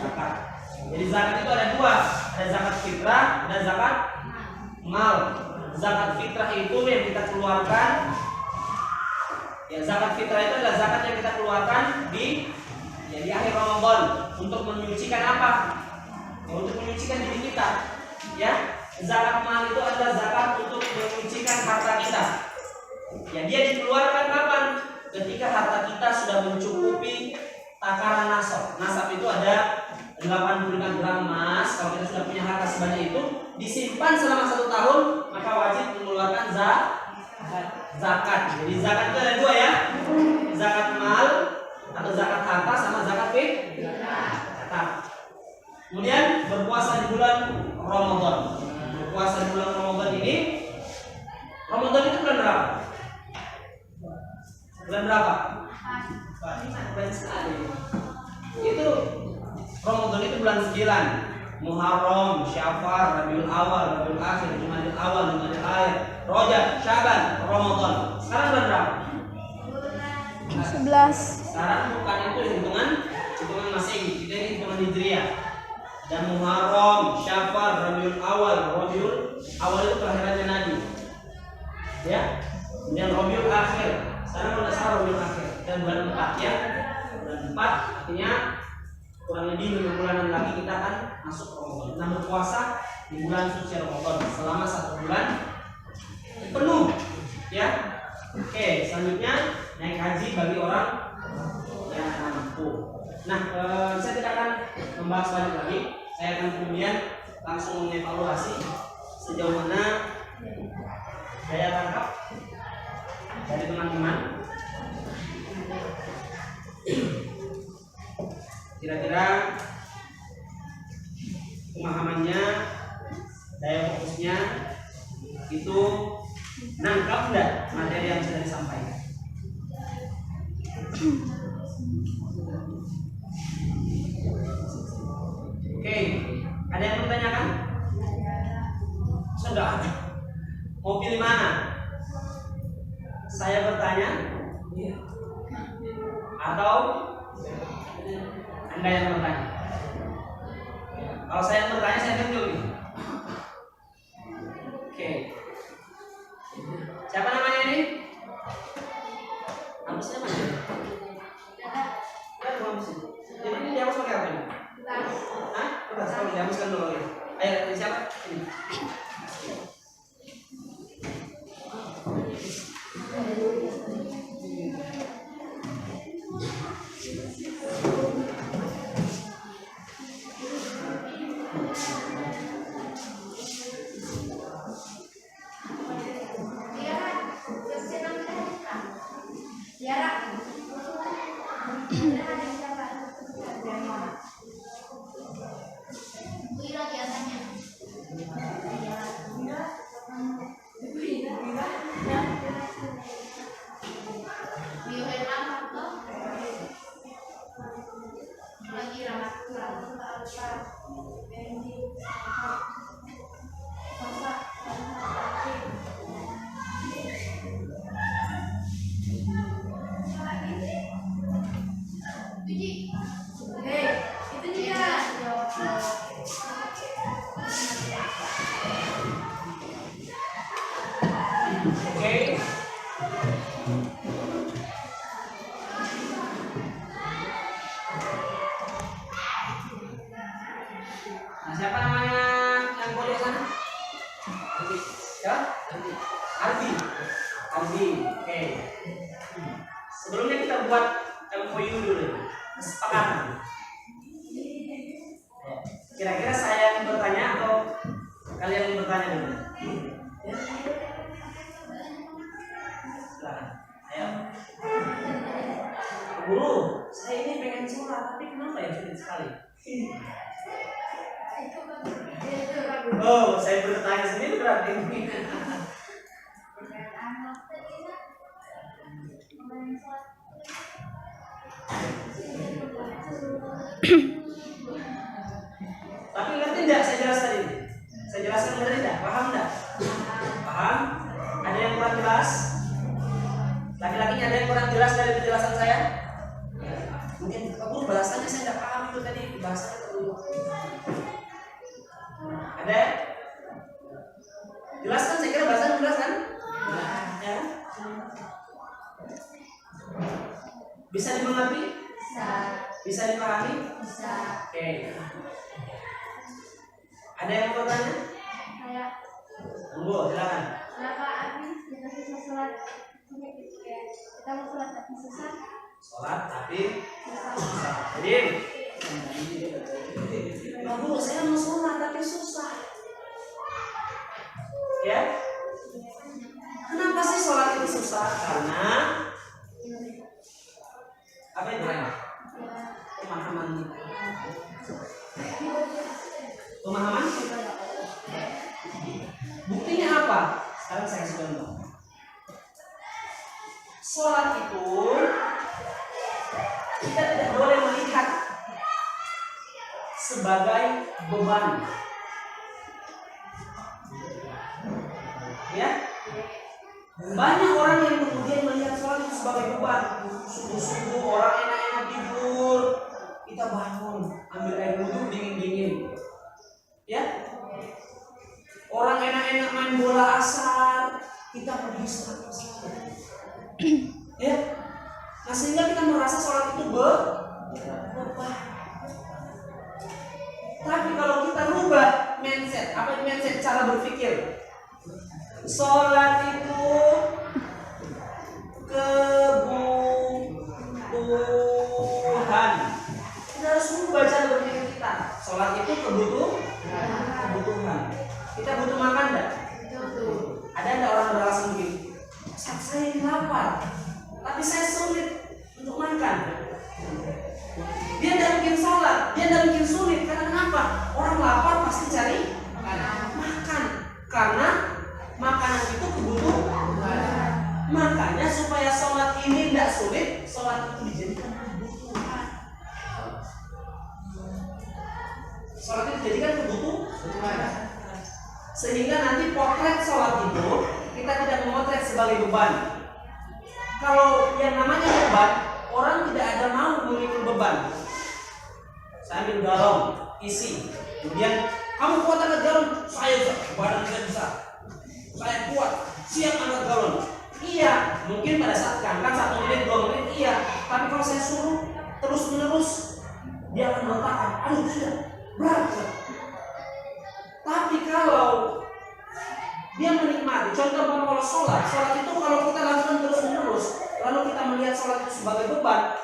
Zakat. Jadi zakat itu ada dua, ada zakat fitrah, ada zakat mal. Zakat fitrah itu yang kita keluarkan. Ya, zakat fitrah itu adalah zakat yang kita keluarkan di akhir Ramadan untuk menyucikan apa? Ya, untuk menyucikan diri kita. Ya, zakat mal itu adalah zakat untuk menyucikan harta kita. Ya, dia dikeluarkan kapan? Ketika harta kita sudah mencukupi takaran nasab. Nasab itu ada 85 gram emas. Kalau kita sudah punya harta sebanyak itu, disimpan selama 1 tahun, maka wajib mengeluarkan zakat. Jadi zakat itu ada dua ya, zakat mal atau zakat harta sama zakat fitrah. Kemudian berpuasa di bulan Ramadan. Berpuasa di bulan Ramadan ini Bulan berapa? Bulan sekali. Itu Ramadan itu bulan 9. Muharram, Syawal, Rabiul Awal, Rabiul Akhir, Jumadil Awal, Jumadil Akhir, Rajab, Syaban, Ramadan. Sekarang bulan berapa? 11. Sekarang bukan itu hitungan Masehi, kita ini hitungan Hijriah. Dan Muharram, Syawal, Rabiul Awal itu kelahirannya Nabi. Ya. Kemudian Rabiul Akhir. Sekarang kalau salah Rabiul Akhir. Dan bulan 4 ya. Bulan 4 artinya kurang lebih 5 bulanan lagi kita akan masuk Ramadan. Nah, berpuasa di bulan suci Ramadan selama 1 bulan penuh. Ya. Oke, selanjutnya naik haji bagi orang yang mampu. Nah, saya tidak akan membahas banyak lagi. Saya akan kemudian langsung mengevaluasi sejauh mana daya tangkap dari teman-teman. Kira-kira pemahamannya, daya fokusnya itu nangkap enggak materi yang sudah disampaikan? Oke, ada yang bertanyakan? Sudah ada. Mau pilih mana? Saya bertanya atau Anda yang bertanya? Kalau saya yang bertanya, saya tunjuk nih. Oke. Siapa namanya ini? Hapusnya mana? Kan hapus. Jadi ini dihapus pakai apa ini? Hah? Kertas. Kalau dihapuskan dulu. Ayo, siapa? Ini. Oke. Nah, siapa namanya yang boleh sana? Ya? Ardi. Oke. Sebelumnya kita buat MOU dulu. Kesepakatan. Kira-kira saya yang bertanya atau kalian yang bertanya dulu? Ya? Silakan. Ayo. Guru, saya ini pengen sholat, tapi kenapa ya sulit sekali? Oh, saya bertanya sendiri berarti. Tapi ngerti enggak saya jelaskan ini? Saya jelaskan ngerti enggak? Paham enggak? Paham? Ada yang kurang jelas? Laki-lakinya ada yang kurang jelas dari penjelasan saya? Mungkin guru bahasanya saya enggak paham itu tadi, bahasanya terlalu. Ada? Jelaskan, saya kira bahasanya jelas kan? Ya. Bisa dimengerti? Bisa. Bisa dipahami? Bisa. Oke. Ada yang mau bertanya? Saya. Monggo, silakan. Kenapa Abi kita susah sholat? Kita mau sholat tapi susah. Sholat tapi Susah. jadi Guru, saya mau sholat tapi susah. Ya? Kenapa sih sholat itu susah? Karena apa itu? Pemahaman. Pemahaman? Buktinya apa? Sekarang saya kasih contoh. Sholat sholat itu kita tidak boleh melihat sebagai beban. Ya, banyak orang yang kemudian melihat sholat itu sebagai beban. Subuh-subuh orang enak-enak tidur, kita bangun ambil air wudhu dingin-dingin. Ya, orang enak-enak main bola asar, kita pergi sholat. Ya, nah sehingga kita merasa sholat itu beban. Tapi kalau kita rubah mindset, apa itu mindset? Cara berpikir. Sholat itu kebutuhan. Kita harus rubah cara berpikir kita. Sholat itu kebutuhan. Kita butuh makan enggak? Ada enggak orang beralasan begini? Saya ini lapar, tapi saya sulit untuk makan. Dia tidak mungkin sholat, dia tidak mungkin sulit. Karena kenapa? Orang lapar pasti cari makan. Karena makanan itu kebutuhan. Makanya supaya sholat ini tidak sulit, sholat itu dijadikan kebutuhan. Sholat itu dijadikan kebutuhan. Sehingga nanti potret sholat itu kita tidak memotret sebagai beban. Kalau yang namanya beban, orang tidak ada mau memikul beban. Saya ambil galon, isi. Kemudian kamu kuat angkat galon, saya badan saya besar. Saya kuat, siap angkat galon. Iya, mungkin pada saat angkat 1 menit, 2 menit, iya. Tapi kalau saya suruh terus menerus, dia akan mengatakan, aduh tidak, berat. Tapi kalau dia menikmati, contoh kalau sholat itu kalau kita lakukan terus menerus, lalu kita melihat sholat itu sebagai beban,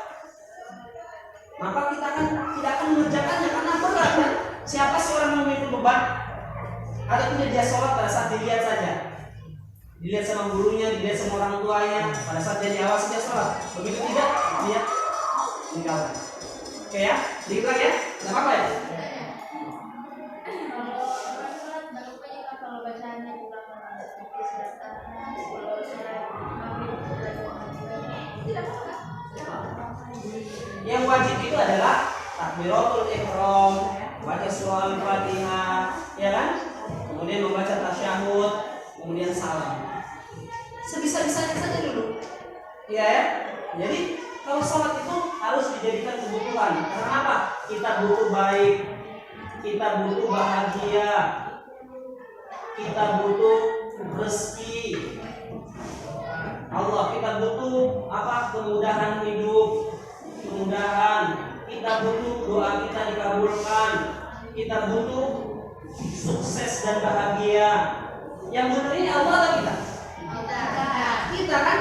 maka kita tidak akan mengerjakannya karena berat kan? Siapa sih orang yang memikul beban? Ada tidak dia sholat pada saat dilihat saja, dilihat sama gurunya, dilihat sama orang tuanya, pada saat dia diawasi dia sholat. Begitu tidak, dia meninggalkan. Oke ya, sedikit lagi ya, nggak apa-apa ya. Yang wajib itu adalah takbiratul ihram, baca surah Al-Fatihah, ya kan? Kemudian membaca tasyahud, kemudian salam. Sebisa-bisanya saja dulu. Ya. Jadi kalau sholat itu harus dijadikan kebutuhan. Karena apa? Kita butuh baik, kita butuh bahagia, kita butuh rezeki. Allah, kita butuh apa? Kemudahan hidup, kemudahan. Kita butuh doa kita dikabulkan. Kita butuh sukses dan bahagia. Yang butuh ini Allah atau kita? Kita kan?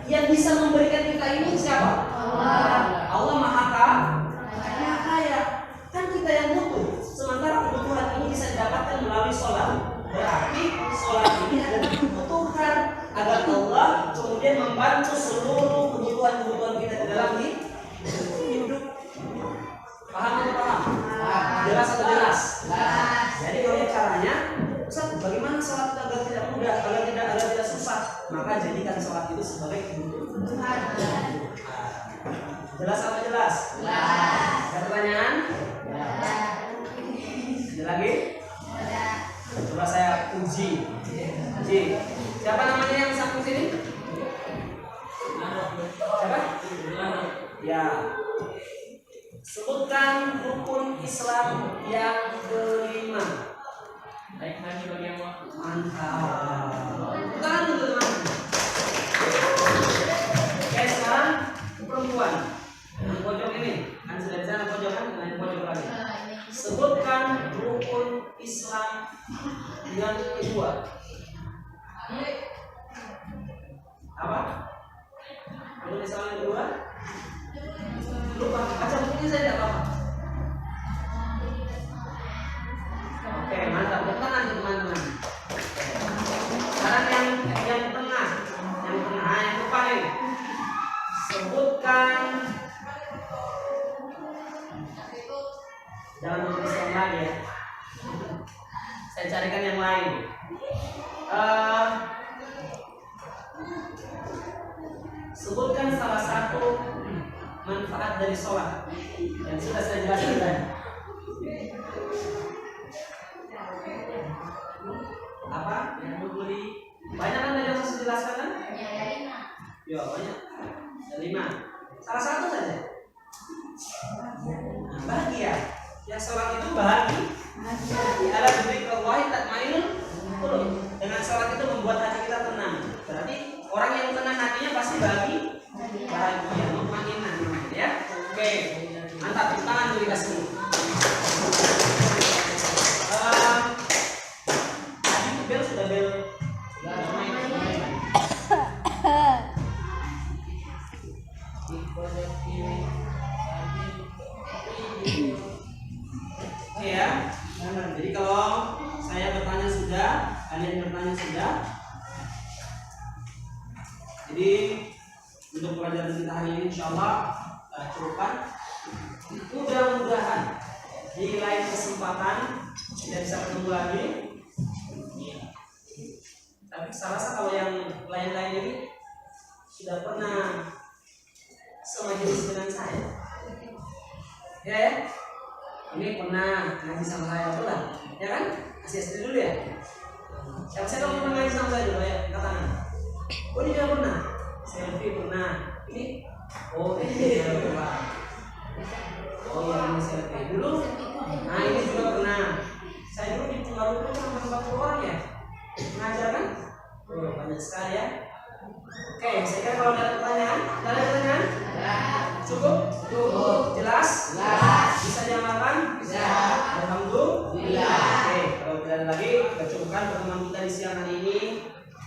Yang bisa memberikan kita ini siapa? Allah Maha Kaya. Kan kita yang butuh. Sementara kebutuhan ini bisa didapatkan melalui sholat. Berarti sholat ini adalah kebutuhan agar Allah kemudian membantu seluruh kebutuhan kita di dalam hidup. Paham atau paham? Jelas atau jelas? Jadi kalau caranya, Ustaz, bagaimana sholat itu agar tidak mudah, agar tidak susah? Maka jadikan sholat itu sebagai kebutuhan. Jelas atau jelas? Ada pertanyaan? Ada lagi? Coba saya uji. Siapa namanya yang sambung sini? Siapa? Ya. Sebutkan rukun Islam yang kelima. Baik, lagi bagi yang mantap. Tangan dulu teman. Oke, sekarang perempuan. Yang pojok ini, kan sudah di sana pojok kan, yang pojok lagi. Sebutkan rukun Islam yang kedua. Apa? Rukun Islam yang kedua? Lupa, baca bukunya saya tidak apa-apa. Oke, mantap. Teman teman-teman. Sekarang yang tengah, yang depan ini. Sebutkan. Jangan rukun Islam lagi ya. Saya carikan yang lain. Sebutkan salah satu manfaat dari sholat yang sudah saya jelaskan tadi. Apa? Yang beli banyak kan yang saya jelaskan kan? Ya banyak. Ada 5. Salah satu saja. Nah, bahagia. Ya sholat itu bahagia. Ala dzikrillahi tatma'innul qulub. Dengan sholat itu membuat hati kita tenang. Berarti orang yang tenang hatinya pasti bahagia, mutmainnah namanya ya. Oke. Mantap, tepuk tangan dulu dikasih. Tadi bel sudah bel. Oke ya. Jadi kalau saya bertanya sudah, kalian bertanya sudah. Jadi untuk pelajaran kita hari ini insyaallah cukupkan. Mudah-mudahan di lain kesempatan kita bisa ketemu lagi. Tapi saya rasa kalau yang lain-lain ini sudah pernah semajelis dengan saya. Ya. Ini pernah ngaji sama saya betul lah, ya kan? Kasih dulu ya. Siapa yang pernah ngaji sama saya dulu ya? Angkat tangan. Oh dia pernah. Selfie pernah. Ini. Oh ini pernah. Oh ya ini selfie dulu. Nah ini juga pernah. Saya dulu di Tunggal sama 40 orang ya. Mengajar kan? Oh banyak sekali ya. Oke, saya kira kalau ada pertanyaan, cukup? Jelas? Bisa diamalkan? Bisa. Alhamdulillah. Oke, kalau tidak ada lagi, kita cukupkan pertemuan kita di siang hari ini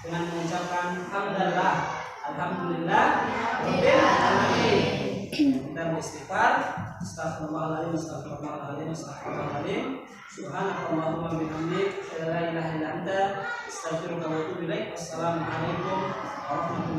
dengan mengucapkan alhamdulillah. Alhamdulillah. Rabbil alamin. Kita beristighfar. Astagfirullahaladzim, astagfirullahaladzim, astagfirullahaladzim. Subhanakallahumma wa bihamdik, la ilaha illa anta, astaghfiruka wa atubu ilaik. Wassalamualaikum warahmatullahi wabarakatuh.